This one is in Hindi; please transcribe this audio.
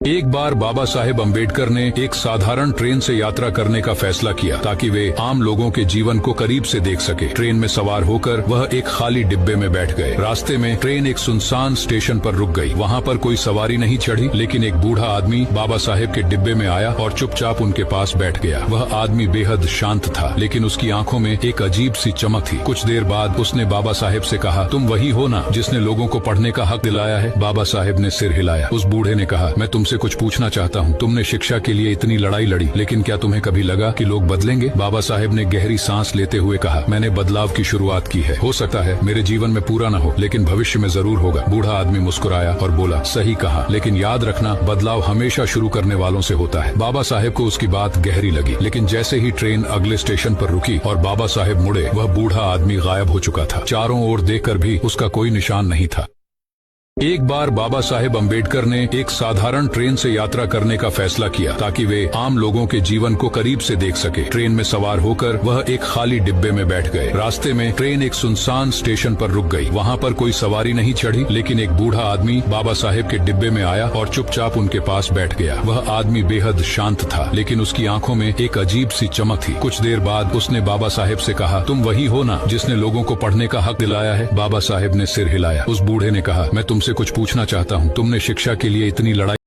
एक बार बाबा साहेब अम्बेडकर ने एक साधारण ट्रेन से यात्रा करने का फैसला किया ताकि वे आम लोगों के जीवन को करीब से देख सके। ट्रेन में सवार होकर वह एक खाली डिब्बे में बैठ गए। रास्ते में ट्रेन एक सुनसान स्टेशन पर रुक गई। वहाँ पर कोई सवारी नहीं चढ़ी, लेकिन एक बूढ़ा आदमी बाबा साहेब के डिब्बे में आया और चुपचाप उनके पास बैठ गया। वह आदमी बेहद शांत था, लेकिन उसकी आंखों में एक अजीब सी चमक थी। कुछ देर बाद उसने बाबा साहेब से कहा, तुम वही हो ना जिसने लोगों को पढ़ने का हक दिलाया है? बाबा साहेब ने सिर हिलाया। उस बूढ़े ने कहा, मैं तुमसे कुछ पूछना चाहता हूँ। तुमने शिक्षा के लिए इतनी लड़ाई लड़ी, लेकिन क्या तुम्हें कभी लगा कि लोग बदलेंगे? बाबा साहेब ने गहरी सांस लेते हुए कहा, मैंने बदलाव की शुरुआत की है। हो सकता है मेरे जीवन में पूरा न हो, लेकिन भविष्य में जरूर होगा। बूढ़ा आदमी मुस्कुराया और बोला, सही कहा, लेकिन याद रखना, बदलाव हमेशा शुरू करने वालों से होता है। बाबा साहेब को उसकी बात गहरी लगी, लेकिन जैसे ही ट्रेन अगले स्टेशन पर रुकी और बाबा साहेब मुड़े, वह बूढ़ा आदमी गायब हो चुका था। चारों ओर देखकर भी उसका कोई निशान नहीं था। एक बार बाबा साहेब अम्बेडकर ने एक साधारण ट्रेन से यात्रा करने का फैसला किया ताकि वे आम लोगों के जीवन को करीब से देख सके। ट्रेन में सवार होकर वह एक खाली डिब्बे में बैठ गए। रास्ते में ट्रेन एक सुनसान स्टेशन पर रुक गई। वहाँ पर कोई सवारी नहीं चढ़ी, लेकिन एक बूढ़ा आदमी बाबा साहेब के डिब्बे में आया और चुपचाप उनके पास बैठ गया। वह आदमी बेहद शांत था, लेकिन उसकी आंखों में एक अजीब सी चमक थी। कुछ देर बाद उसने बाबा साहेब से कहा, तुम वही हो ना जिसने लोगों को पढ़ने का हक दिलाया है? बाबा साहेब ने सिर हिलाया। उस बूढ़े ने कहा, मैं तुमसे कुछ पूछना चाहता हूँ। तुमने शिक्षा के लिए इतनी लड़ाई